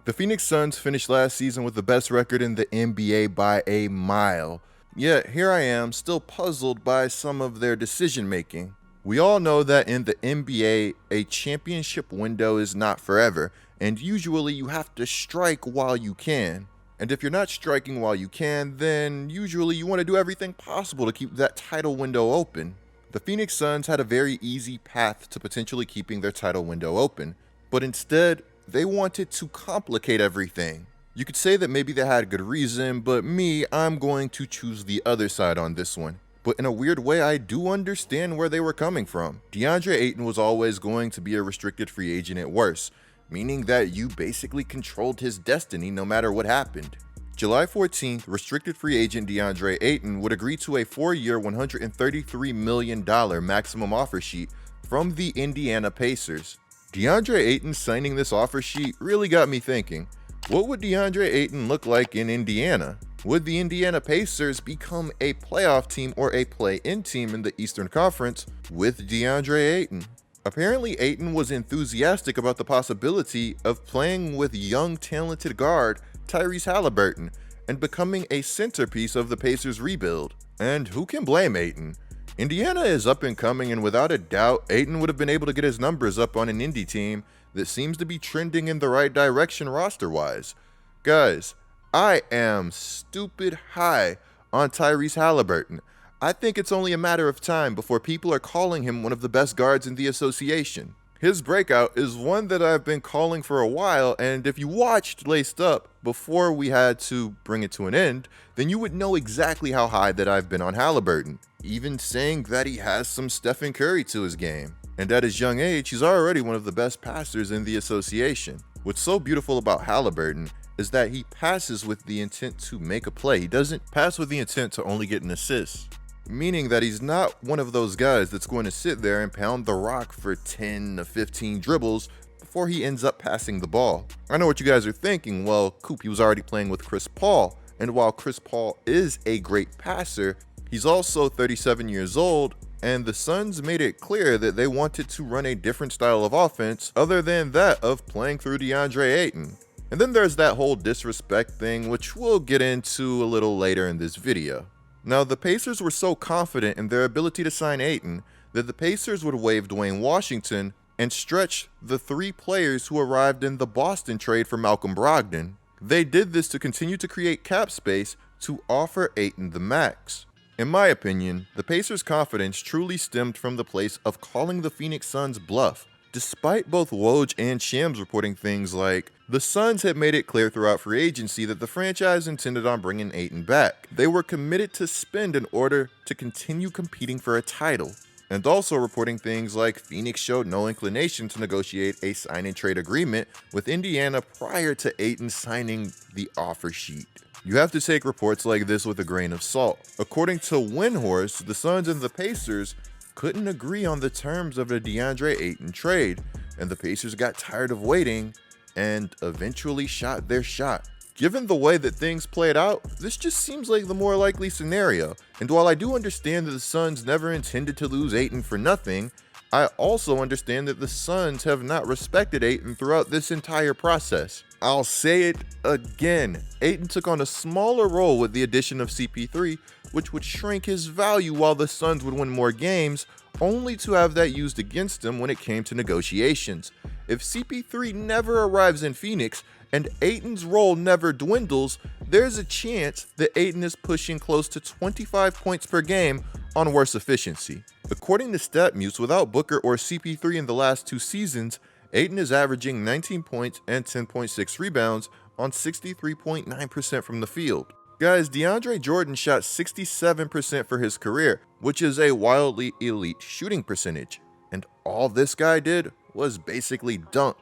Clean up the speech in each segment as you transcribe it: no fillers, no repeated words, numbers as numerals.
The Phoenix Suns finished last season with the best record in the NBA by a mile. Yet here I am, still puzzled by some of their decision making. We all know that in the NBA, a championship window is not forever, and usually you have to strike while you can. And if you're not striking while you can, then usually you want to do everything possible to keep that title window open. The Phoenix Suns had a very easy path to potentially keeping their title window open, but instead, they wanted to complicate everything. You could say that maybe they had a good reason, but I'm going to choose the other side on this one. But in a weird way, I do understand where they were coming from. Deandre Ayton was always going to be a restricted free agent at worst, meaning that you basically controlled his destiny no matter what happened. July 14th, restricted free agent Deandre Ayton would agree to a 4-year, $133 million maximum offer sheet from the Indiana Pacers. Deandre Ayton signing this offer sheet really got me thinking, what would Deandre Ayton look like in Indiana? Would the Indiana Pacers become a playoff team or a play-in team in the Eastern Conference with Deandre Ayton? Apparently, Ayton was enthusiastic about the possibility of playing with young, talented guard Tyrese Halliburton and becoming a centerpiece of the Pacers' rebuild. And who can blame Ayton? Indiana is up and coming, and without a doubt, Ayton would have been able to get his numbers up on an Indy team that seems to be trending in the right direction roster-wise. Guys, I am stupid high on Tyrese Halliburton. I think it's only a matter of time before people are calling him one of the best guards in the association. His breakout is one that I've been calling for a while, and if you watched Laced Up before we had to bring it to an end, then you would know exactly how high that I've been on Halliburton, even saying that he has some Stephen Curry to his game. And at his young age, he's already one of the best passers in the association. What's so beautiful about Halliburton is that he passes with the intent to make a play. He doesn't pass with the intent to only get an assist. Meaning that he's not one of those guys that's going to sit there and pound the rock for 10 to 15 dribbles before he ends up passing the ball. I know what you guys are thinking. Well, Coop, he was already playing with Chris Paul. And while Chris Paul is a great passer, he's also 37 years old, and the Suns made it clear that they wanted to run a different style of offense other than that of playing through DeAndre Ayton. And then there's that whole disrespect thing, which we'll get into a little later in this video. Now, the Pacers were so confident in their ability to sign Ayton that the Pacers would waive Dwayne Washington and stretch the 3 players who arrived in the Boston trade for Malcolm Brogdon. They did this to continue to create cap space to offer Ayton the max. In my opinion, the Pacers' confidence truly stemmed from the place of calling the Phoenix Suns bluff. Despite both Woj and Shams reporting things like, the Suns had made it clear throughout free agency that the franchise intended on bringing Ayton back. They were committed to spend in order to continue competing for a title. And also reporting things like Phoenix showed no inclination to negotiate a sign and trade agreement with Indiana prior to Ayton signing the offer sheet. You have to take reports like this with a grain of salt. According to Windhorse, the Suns and the Pacers couldn't agree on the terms of the DeAndre Ayton trade, and the Pacers got tired of waiting and eventually shot their shot. Given the way that things played out, this just seems like the more likely scenario, and while I do understand that the Suns never intended to lose Ayton for nothing, I also understand that the Suns have not respected Ayton throughout this entire process. I'll say it again, Ayton took on a smaller role with the addition of CP3, which would shrink his value while the Suns would win more games, only to have that used against him when it came to negotiations. If CP3 never arrives in Phoenix and Ayton's role never dwindles, there's a chance that Ayton is pushing close to 25 points per game on worse efficiency. According to StatMuse, without Booker or CP3 in the last 2 seasons, Ayton is averaging 19 points and 10.6 rebounds on 63.9% from the field. Guys, DeAndre Jordan shot 67% for his career, which is a wildly elite shooting percentage. And all this guy did was basically dunk.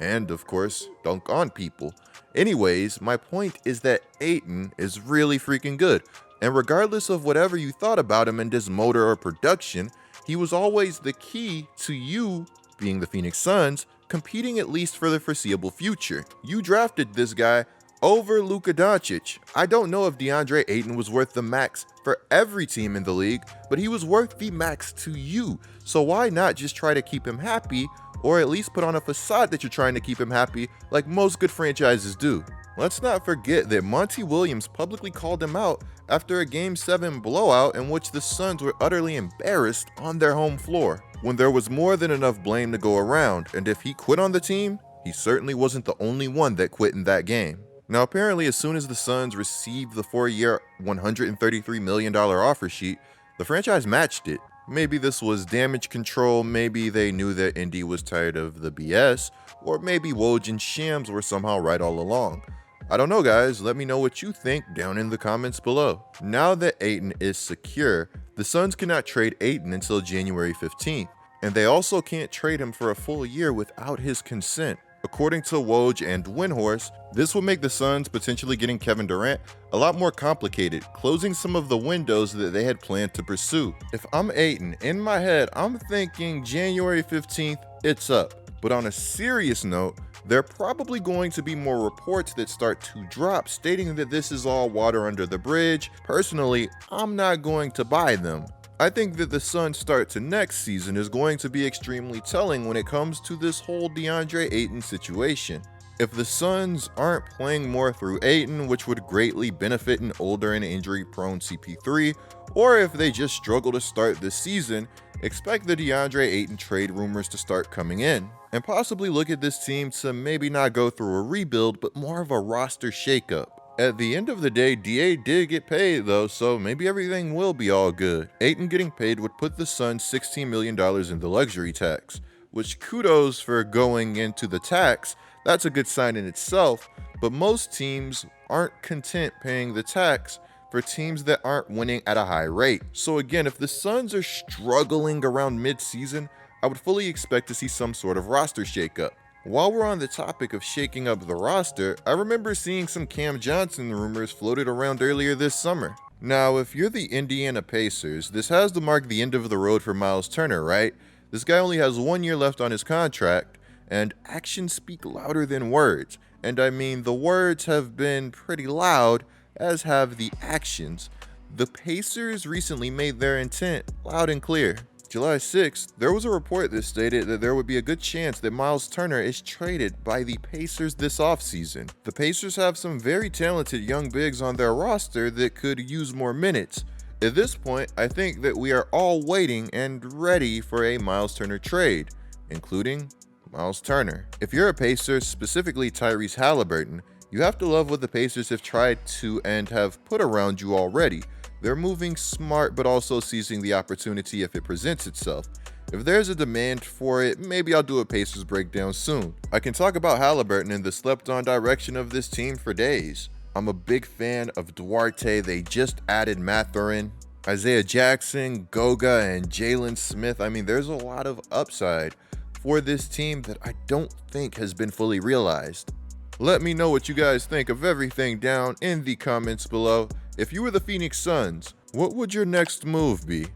And of course, dunk on people. Anyways, my point is that Ayton is really freaking good. And regardless of whatever you thought about him and his motor or production, he was always the key to you, being the Phoenix Suns, competing at least for the foreseeable future. You drafted this guy over Luka Doncic. I don't know if DeAndre Ayton was worth the max for every team in the league, but he was worth the max to you. So why not just try to keep him happy or at least put on a facade that you're trying to keep him happy like most good franchises do. Let's not forget that Monty Williams publicly called him out after a Game 7 blowout in which the Suns were utterly embarrassed on their home floor, when there was more than enough blame to go around, and if he quit on the team, he certainly wasn't the only one that quit in that game. Now apparently as soon as the Suns received the 4-year $133 million offer sheet, the franchise matched it. Maybe this was damage control, maybe they knew that Indy was tired of the BS, or maybe Woj and Shams were somehow right all along. I don't know guys, let me know what you think down in the comments below. Now that Ayton is secure, the Suns cannot trade Ayton until January 15th, and they also can't trade him for a full year without his consent. According to Woj and Windhorse, this will make the Suns potentially getting Kevin Durant a lot more complicated, closing some of the windows that they had planned to pursue. If I'm Ayton, in my head, I'm thinking January 15th, it's up. But on a serious note, there are probably going to be more reports that start to drop stating that this is all water under the bridge. Personally, I'm not going to buy them. I think that the Suns' start to next season is going to be extremely telling when it comes to this whole DeAndre Ayton situation. If the Suns aren't playing more through Ayton, which would greatly benefit an older and injury-prone CP3, or if they just struggle to start this season, expect the DeAndre Ayton trade rumors to start coming in, and possibly look at this team to maybe not go through a rebuild, but more of a roster shakeup. At the end of the day, DA did get paid though, so maybe everything will be all good. Ayton getting paid would put the Suns $16 million in the luxury tax, which kudos for going into the tax. That's a good sign in itself, but most teams aren't content paying the tax for teams that aren't winning at a high rate. So again, if the Suns are struggling around mid-season, I would fully expect to see some sort of roster shakeup. While we're on the topic of shaking up the roster, I remember seeing some Cam Johnson rumors floated around earlier this summer. Now, if you're the Indiana Pacers, this has to mark the end of the road for Miles Turner, right? This guy only has 1 year left on his contract, and actions speak louder than words. And I mean, the words have been pretty loud, as have the actions. The Pacers recently made their intent loud and clear. July 6th, there was a report that stated that there would be a good chance that Miles Turner is traded by the Pacers this offseason. The Pacers have some very talented young bigs on their roster that could use more minutes. At this point, I think that we are all waiting and ready for a Miles Turner trade, including Miles Turner. If you're a Pacer, specifically Tyrese Halliburton, you have to love what the Pacers have tried to and have put around you already. They're moving smart, but also seizing the opportunity if it presents itself. If there's a demand for it, maybe I'll do a Pacers breakdown soon. I can talk about Halliburton and the slept-on direction of this team for days. I'm a big fan of Duarte. They just added Mathurin, Isaiah Jackson, Goga, and Jalen Smith. I mean, there's a lot of upside for this team that I don't think has been fully realized. Let me know what you guys think of everything down in the comments below. If you were the Phoenix Suns, what would your next move be?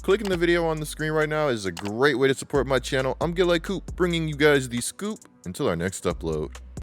Clicking the video on the screen right now is a great way to support my channel. I'm GETLIKECOOP, bringing you guys the scoop until our next upload.